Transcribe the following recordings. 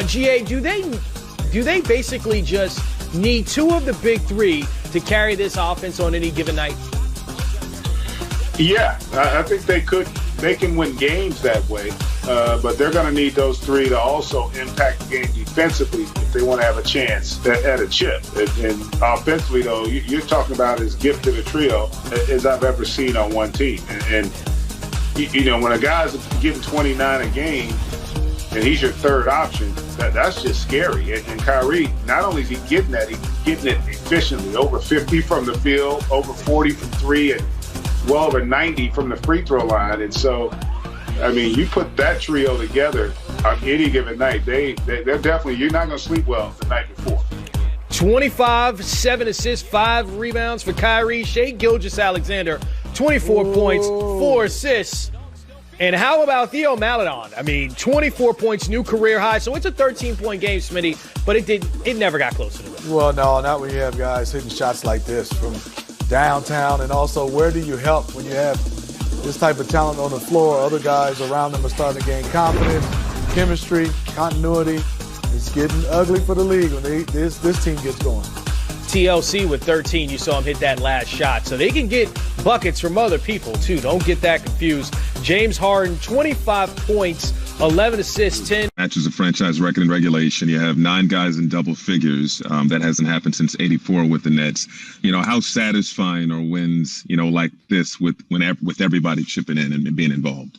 GA, do they basically just need two of the big three to carry this offense on any given night? Yeah, I think they can win games that way, but they're going to need those three to also impact the game defensively if they want to have a chance at a chip. And offensively, though, you're talking about as gifted a trio as I've ever seen on one team. And you know, when a guy's getting 29 a game and he's your third option, that's just scary. And Kyrie, not only is he getting that, he's getting it efficiently, over 50 from the field, over 40 from three, and well over 90 from the free throw line. And so, I mean, you put that trio together on any given night, they're definitely, you're not going to sleep well the night before. 25, 7 assists, 5 rebounds for Kyrie. Shai Gilgeous-Alexander, 24 points, 4 assists. And how about Theo Maledon? I mean, 24 points, new career high. So it's a 13-point game, Smitty, but it never got close to the rim. Well, no, not when you have guys hitting shots like this from downtown. And also, where do you help when you have this type of talent on the floor? Other guys around them are starting to gain confidence, chemistry, continuity. It's getting ugly for the league when this team gets going. TLC with 13, you saw him hit that last shot. So they can get buckets from other people, too. Don't get that confused. James Harden, 25 points, 11 assists, 10. Matches a franchise record in regulation. You have 9 guys in double figures. That hasn't happened since '84 with the Nets. You know, how satisfying are wins, you know, like this with everybody chipping in and being involved?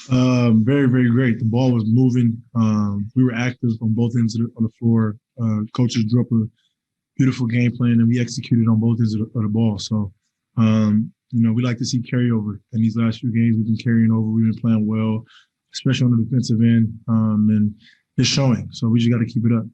Very, very great. The ball was moving. We were active on both ends of the floor. Coaches drew up a beautiful game plan, and we executed on both ends of the ball. So, you know, we like to see carryover. In these last few games, we've been carrying over. We've been playing well, especially on the defensive end, and it's showing. So we just got to keep it up.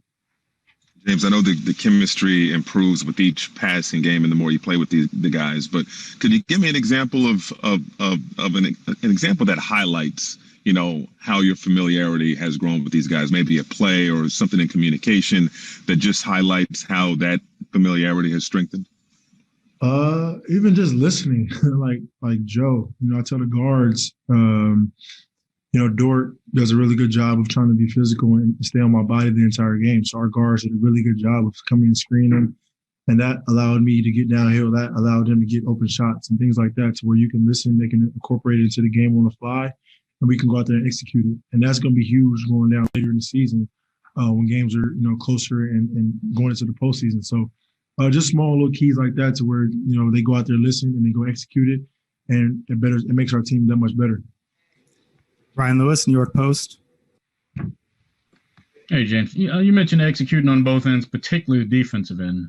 James, I know the chemistry improves with each passing game and the more you play with the guys, but could you give me an example of an example that highlights, you know, how your familiarity has grown with these guys, maybe a play or something in communication that just highlights how that familiarity has strengthened? Even just listening, like Joe, you know, I tell the guards, you know, Dort does a really good job of trying to be physical and stay on my body the entire game. So our guards did a really good job of coming and screening, and that allowed me to get downhill. That allowed them to get open shots and things like that, to where you can listen, they can incorporate it into the game on the fly, and we can go out there and execute it. And that's going to be huge going down later in the season when games are, you know, closer and going into the postseason. So just small little keys like that, to where, you know, they go out there, listen, and they go execute it, and it makes our team that much better. Ryan Lewis, New York Post. Hey, James. You mentioned executing on both ends, particularly the defensive end.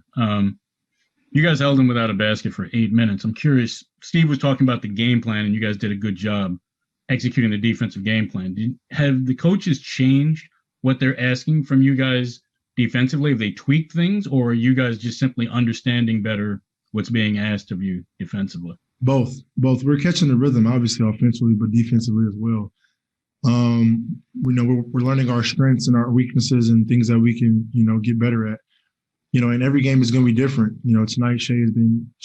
You guys held him without a basket for 8 minutes. I'm curious, Steve was talking about the game plan, and you guys did a good job executing the defensive game plan. Have the coaches changed what they're asking from you guys defensively? Have they tweaked things, or are you guys just simply understanding better what's being asked of you defensively? Both. We're catching the rhythm, obviously, offensively, but defensively as well. We know we're learning our strengths and our weaknesses and things that we can, you know, get better at. You know, and every game is going to be different. You know, tonight Shai was,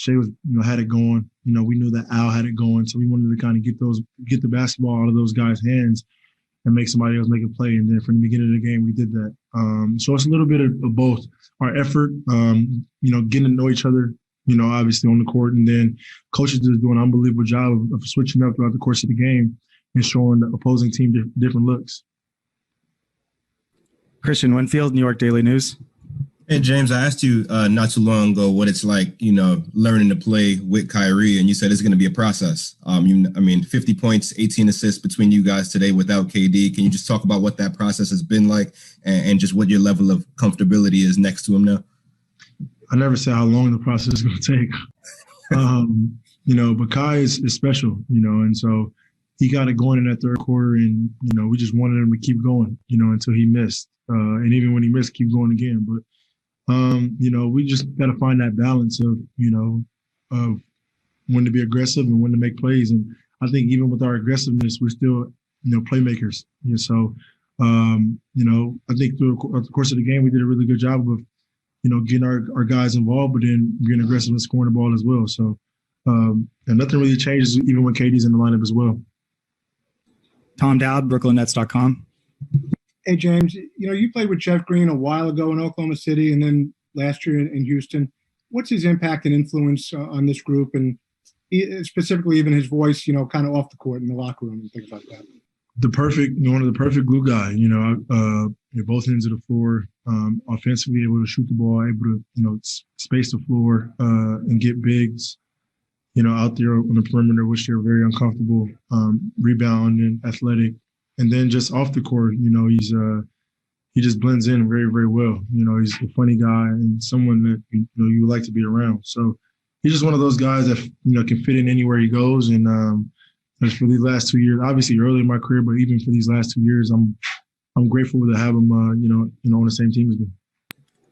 you know, had it going. You know, we knew that Al had it going, so we wanted to kind of get the basketball out of those guys' hands and make somebody else make a play. And then from the beginning of the game, we did that. So it's a little bit of both. Our effort, you know, getting to know each other, you know, obviously on the court, and then coaches just doing an unbelievable job of switching up throughout the course of the game and showing the opposing team different looks. Christian Winfield, New York Daily News. Hey, James, I asked you not too long ago what it's like, you know, learning to play with Kyrie, and you said it's going to be a process. 50 points, 18 assists between you guys today without KD. Can you just talk about what that process has been like and just what your level of comfortability is next to him now? I never said how long the process is going to take. You know, but Kai is special, you know, and so he got it going in that third quarter, and, you know, we just wanted him to keep going, you know, until he missed. And even when he missed, keep going again. But, you know, we just got to find that balance of, you know, of when to be aggressive and when to make plays. And I think even with our aggressiveness, we're still, you know, playmakers. And so, you know, I think through the course of the game, we did a really good job of, you know, getting our guys involved, but then being aggressive and scoring the ball as well. So, and nothing really changes even when KD's in the lineup as well. Tom Dowd, BrooklynNets.com. Hey, James, you played with Jeff Green a while ago in Oklahoma City and then last year in Houston. What's his impact and influence on this group, and specifically even his voice, kind of off the court in the locker room and things like that? One of the perfect glue guy. Both ends of the floor, offensively able to shoot the ball, able to space the floor and get bigs, out there on the perimeter, which they're very uncomfortable, rebounding, athletic, and then just off the court, he just blends in very, very well. He's a funny guy and someone that you would like to be around. So he's just one of those guys that can fit in anywhere he goes. And for these last 2 years, obviously early in my career, but even for these last 2 years, I'm grateful to have him, on the same team as me.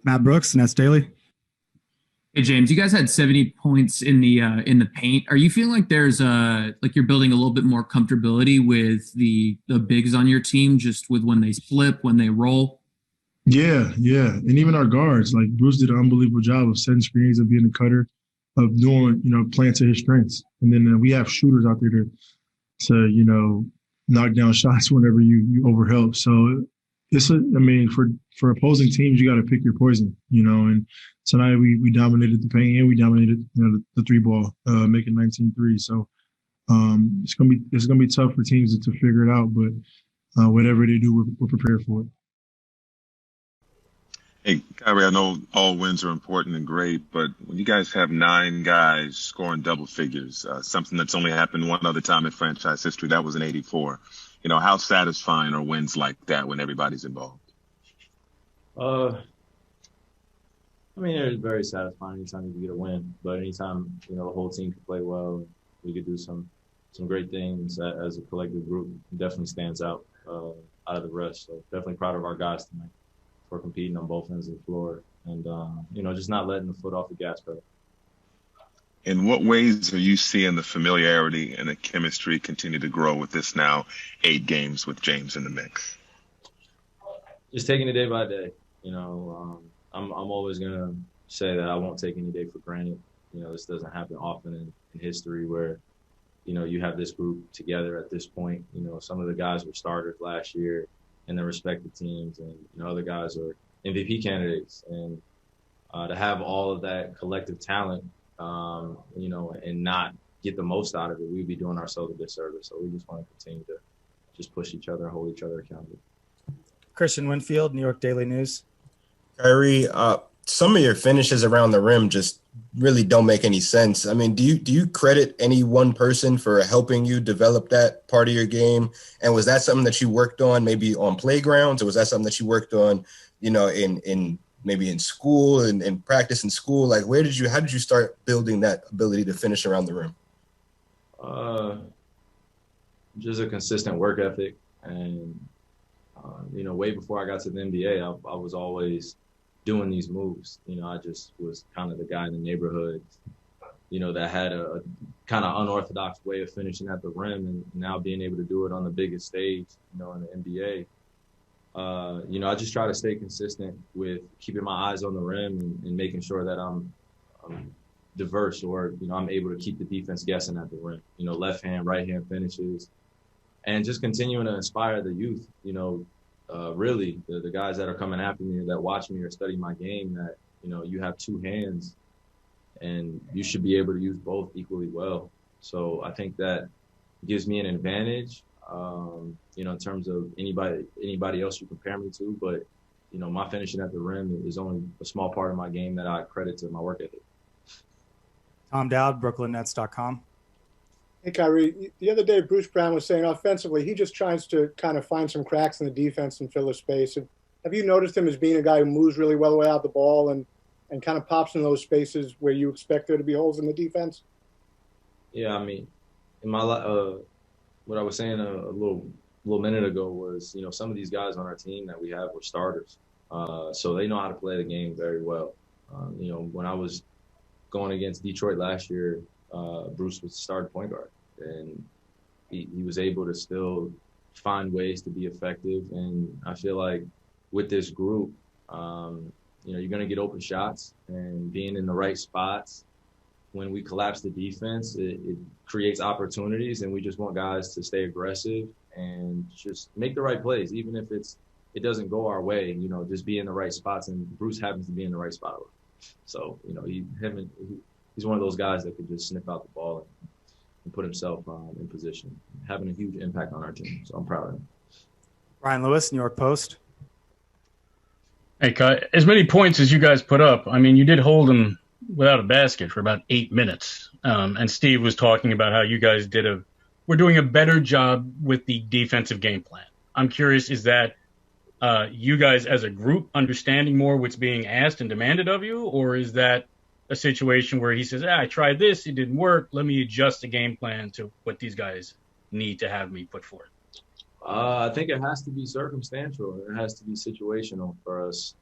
Matt Brooks, Nets Daily. Hey James, you guys had 70 points in the paint. Are you feeling like there's like you're building a little bit more comfortability with the bigs on your team, just with when they slip, when they roll? Yeah, and even our guards, like Bruce did an unbelievable job of setting screens, of being a cutter, of doing playing to his strengths, and then we have shooters out there to knock down shots whenever you overhelp. So for opposing teams, you got to pick your poison, and tonight we dominated the paint and we dominated the three ball, making 19 threes. So it's gonna be tough for teams to figure it out, but whatever they do, we're prepared for it. Hey, Kyrie, I know all wins are important and great, but when you guys have 9 guys scoring double figures, something that's only happened one other time in franchise history, that was in '84. How satisfying are wins like that when everybody's involved? It's very satisfying anytime you get a win, but anytime, the whole team can play well, we could do some great things as a collective group, it definitely stands out of the rest. So definitely proud of our guys tonight for competing on both ends of the floor and, just not letting the foot off the gas pedal. In what ways are you seeing the familiarity and the chemistry continue to grow with this now 8 games with James in the mix? Just taking it day by day. I'm always going to say that I won't take any day for granted. This doesn't happen often in history where, you have this group together at this point. Some of the guys were starters last year in their respective teams, and, other guys are MVP candidates. And to have all of that collective talent, and not get the most out of it, we'd be doing ourselves a disservice. So we just want to continue to just push each other and hold each other accountable. Christian Winfield, New York Daily News. Kyrie, some of your finishes around the rim just really don't make any sense. Do you credit any one person for helping you develop that part of your game? And was that something that you worked on maybe on playgrounds, or was that something that you worked on, in maybe in school and practice in school? Like, how did you start building that ability to finish around the rim? Just a consistent work ethic. And, way before I got to the NBA, I was always doing these moves. I just was kind of the guy in the neighborhood, that had a kind of unorthodox way of finishing at the rim, and now being able to do it on the biggest stage, in the NBA. I just try to stay consistent with keeping my eyes on the rim and making sure that I'm diverse, or, I'm able to keep the defense guessing at the rim, left hand, right hand finishes, and just continuing to inspire the youth, really the guys that are coming after me, that watch me or study my game, that, you have 2 hands and you should be able to use both equally well. So I think that gives me an advantage, in terms of anybody else you compare me to. But, my finishing at the rim is only a small part of my game that I credit to my work ethic. Tom Dowd, BrooklynNets.com. Hey, Kyrie, the other day Bruce Brown was saying offensively he just tries to kind of find some cracks in the defense and fill the space. Have you noticed him as being a guy who moves really well without the ball and kind of pops in those spaces where you expect there to be holes in the defense? Yeah, in my what I was saying a little minute ago was, some of these guys on our team that we have were starters. So they know how to play the game very well. When I was going against Detroit last year, Bruce was the starting point guard, and he was able to still find ways to be effective. And I feel like with this group, you're going to get open shots, and being in the right spots when we collapse the defense, it creates opportunities, and we just want guys to stay aggressive and just make the right plays, even if it's it doesn't go our way, you know, just be in the right spots, and Bruce happens to be in the right spot. So, you know, he's one of those guys that could just sniff out the ball and put himself in position, having a huge impact on our team. So I'm proud of him. Ryan Lewis, New York Post. Hey, as many points as you guys put up, I mean, you did hold them without a basket for about 8 minutes. And Steve was talking about how you guys we're doing a better job with the defensive game plan. I'm curious, is that you guys as a group understanding more what's being asked and demanded of you, or is that a situation where he says, I tried this, it didn't work, let me adjust the game plan to what these guys need to have me put forth? I think it has to be circumstantial. It has to be situational for us.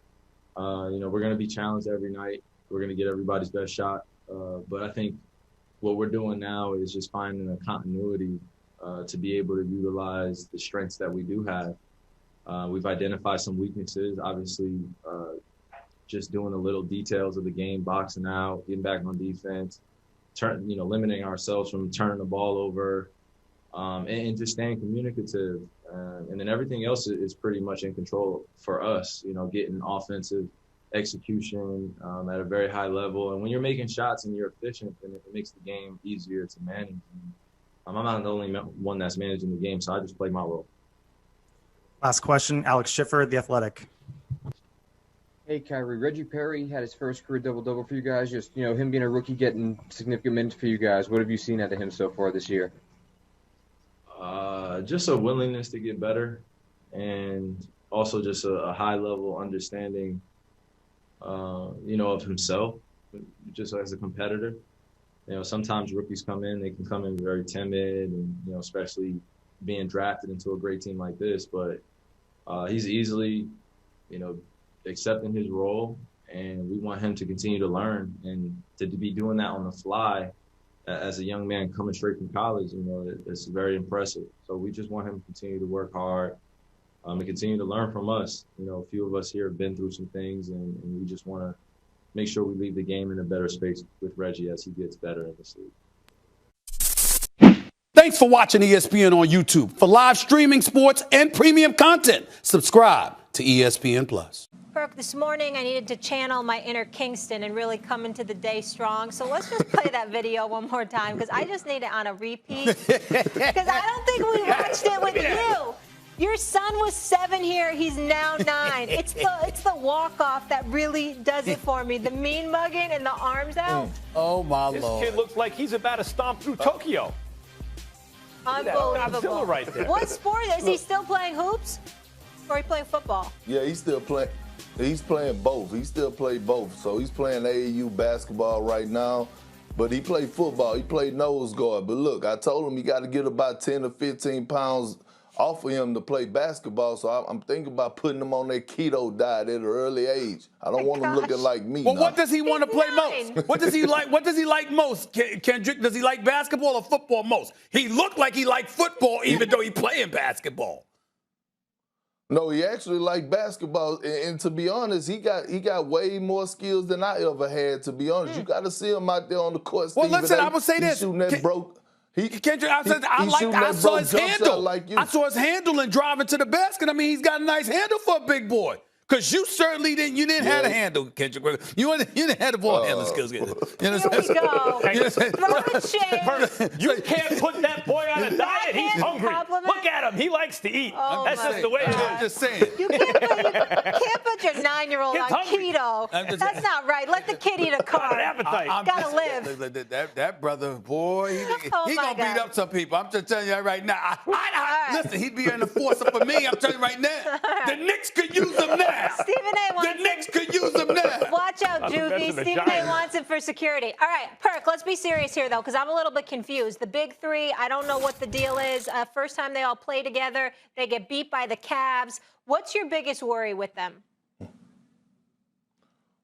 You know, we're going to be challenged every night. We're going to get everybody's best shot. But I think what we're doing now is just finding a continuity to be able to utilize the strengths that we do have. We've identified some weaknesses, obviously, just doing the little details of the game, boxing out, getting back on defense, limiting ourselves from turning the ball over, and just staying communicative. And then everything else is pretty much in control for us, you know, getting offensive execution at a very high level. And when you're making shots and you're efficient, then it makes the game easier to manage. I'm not the only one that's managing the game, so I just play my role. Last question, Alex Schiffer, The Athletic. Hey, Kyrie, Reggie Perry had his first career double-double for you guys. Just, you know, him being a rookie, getting significant minutes for you guys. What have you seen out of him so far this year? Just a willingness to get better, and also just a high-level understanding, you know, of himself, just as a competitor. You know, sometimes rookies they can come in very timid, and, you know, especially being drafted into a great team like this. But he's easily, you know, accepting his role, and we want him to continue to learn and to be doing that on the fly as a young man coming straight from college. You know, it's very impressive. So we just want him to continue to work hard and continue to learn from us. You know, a few of us here have been through some things, and we just want to make sure we leave the game in a better space with Reggie as he gets better in this league. Thanks for watching ESPN on YouTube. For live streaming, sports, and premium content, subscribe to ESPN+. Perk, this morning I needed to channel my inner Kingston and really come into the day strong. So let's just play that video one more time, because I just need it on a repeat. Because I don't think we watched it with you. Your son was 7 here. He's now 9. It's the walk-off that really does it for me. The mean mugging and the arms out. Oh, my Lord. This kid looks like he's about to stomp through Tokyo. Unbelievable. Godzilla right there. What sport? Is he still playing hoops? Or he playing football? Yeah, he's still playing. He's playing both. He still plays both. So he's playing AAU basketball right now, but he played football. He played nose guard. But look, I told him he got to get about 10 or 15 pounds off of him to play basketball. So I'm thinking about putting him on that keto diet at an early age. I don't want him looking like me. Well, what does he want to play most? What does he like? What does he like most, Kendrick? Does he like basketball or football most? He looked like he liked football, even though he playing basketball. No, he actually liked basketball, and to be honest, he got way more skills than I ever had. To be honest, you got to see him out there on the court. Well, listen, I would say this. Shooting that broke. Kendrick, I saw his handle. I saw his handle and driving to the basket. I mean, he's got a nice handle for a big boy. Because you certainly didn't. You didn't have a handle, Kendrick. You didn't have the ball handling skills. You know Here we go. You can't put that boy on a diet. He's hungry. Look at him. He likes to eat. Oh, that's just the way it is. I'm just saying. You can't put your 9-year-old on keto. That's not right. Let the kid eat a carb. Gotta live. That brother, boy, he gonna beat up some people. I'm just telling you right now. Listen, he'd be in the force for me. I'm telling you right now. The Knicks could use him now. Stephen A. wants the Knicks could use him now. Watch out, Juvie. Stephen A. wants him for security. All right, Perk, let's be serious here, though, because I'm a little bit confused. The big three, I don't know what the deal is. First time they all play together, they get beat by the Cavs. What's your biggest worry with them?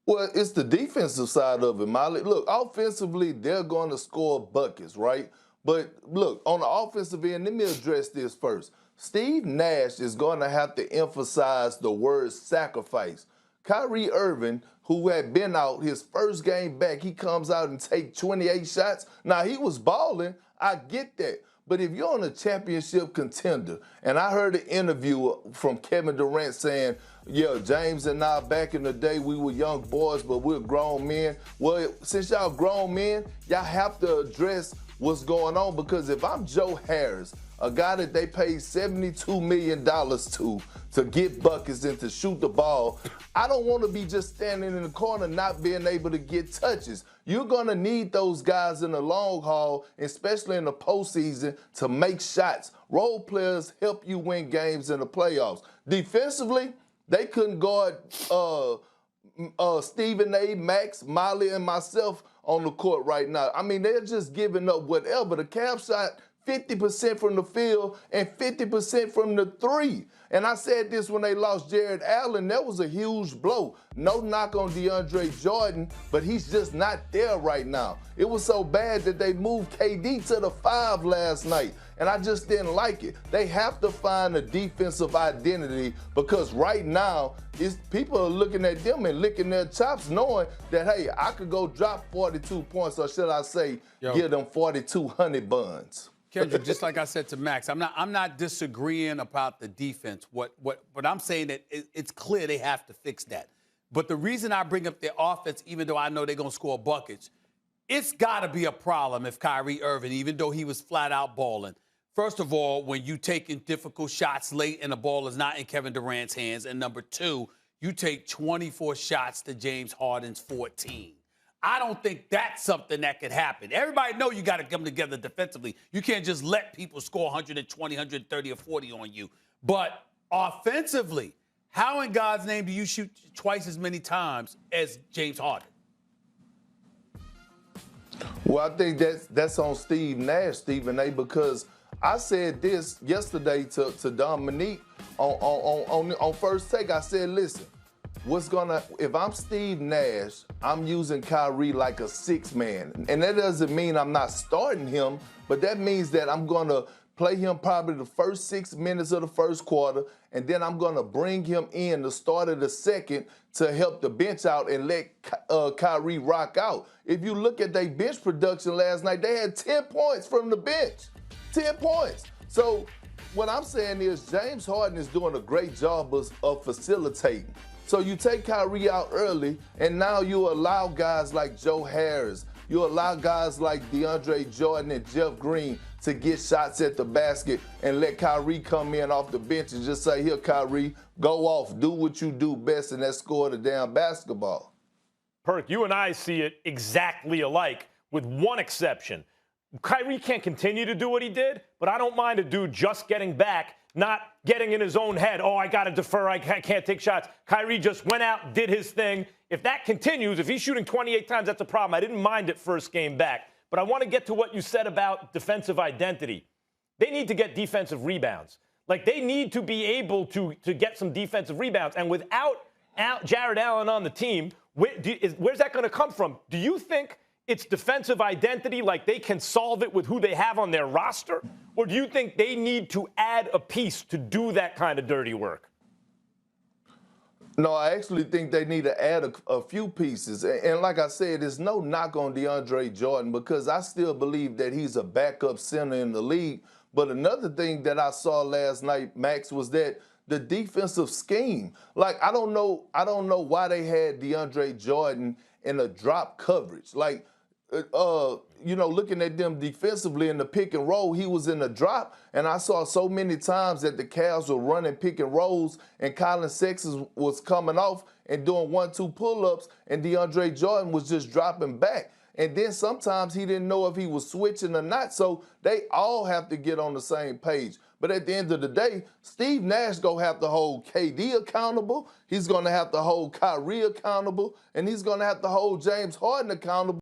Well, it's the defensive side of it, Molly. Look, offensively, they're going to score buckets, right? But look, on the offensive end, let me address this first. Steve Nash is going to have to emphasize the word sacrifice. Kyrie Irving, who had been out his first game back, he comes out and takes 28 shots. Now, he was balling. I get that. But if you're on a championship contender, and I heard an interview from Kevin Durant saying, yeah, James and I, back in the day, we were young boys, but we're grown men. Well, since y'all grown men, y'all have to address what's going on, because if I'm Joe Harris, a guy that they paid $72 million to get buckets and to shoot the ball, I don't want to be just standing in the corner not being able to get touches. You're going to need those guys in the long haul, especially in the postseason, to make shots. Role players help you win games in the playoffs. Defensively, they couldn't guard Stephen A., Max, Molly, and myself on the court right now. I mean, they're just giving up whatever. The Cavs shot 50% from the field and 50% from the three. And I said this when they lost Jared Allen. That was a huge blow. No knock on DeAndre Jordan, but he's just not there right now. It was so bad that they moved KD to the 5 last night, and I just didn't like it. They have to find a defensive identity, because right now, people are looking at them and licking their chops knowing that, hey, I could go drop 42 points, or should I say, give them 4,200 buns. Kendrick, just like I said to Max, I'm not disagreeing about the defense. What I'm saying that it's clear they have to fix that. But the reason I bring up their offense, even though I know they're going to score buckets, it's got to be a problem if Kyrie Irving, even though he was flat out balling. First of all, when you taking difficult shots late and the ball is not in Kevin Durant's hands, and number two, you take 24 shots to James Harden's 14. I don't think that's something that could happen. Everybody know you got to come together defensively. You can't just let people score 120, 130, or 40 on you. But offensively, how in God's name do you shoot twice as many times as James Harden? Well, I think that's on Steve Nash, Stephen A., because I said this yesterday to Dominique on First Take. I said, listen, if I'm Steve Nash, I'm using Kyrie like a 6-man. And that doesn't mean I'm not starting him, but that means that I'm going to play him probably the first 6 minutes of the first quarter, and then I'm going to bring him in the start of the second to help the bench out and let Kyrie rock out. If you look at their bench production last night, they had 10 points from the bench. 10 points. So what I'm saying is James Harden is doing a great job of facilitating. So you take Kyrie out early, and now you allow guys like Joe Harris, you allow guys like DeAndre Jordan and Jeff Green to get shots at the basket and let Kyrie come in off the bench and just say, here, Kyrie, go off, do what you do best, and that's score the damn basketball. Perk, you and I see it exactly alike, with one exception. Kyrie can't continue to do what he did, but I don't mind a dude just getting back, not getting in his own head. Oh, I got to defer. I can't take shots. Kyrie just went out, did his thing. If that continues, if he's shooting 28 times, that's a problem. I didn't mind it first game back. But I want to get to what you said about defensive identity. They need to get defensive rebounds. Like, they need to be able to get some defensive rebounds. And without Jared Allen on the team, where's that going to come from? Do you think it's defensive identity, like they can solve it with who they have on their roster? Or do you think they need to add a piece to do that kind of dirty work? No, I actually think they need to add a few pieces. And like I said, there's no knock on DeAndre Jordan, because I still believe that he's a backup center in the league. But another thing that I saw last night, Max, was that the defensive scheme. Like, I don't know why they had DeAndre Jordan in a drop coverage. Like, looking at them defensively in the pick and roll, he was in the drop, and I saw so many times that the Cavs were running pick and rolls, and Colin Sexton was coming off and doing 1-2 pull-ups, and DeAndre Jordan was just dropping back. And then sometimes he didn't know if he was switching or not, so they all have to get on the same page. But at the end of the day, Steve Nash going to have to hold KD accountable, he's going to have to hold Kyrie accountable, and he's going to have to hold James Harden accountable.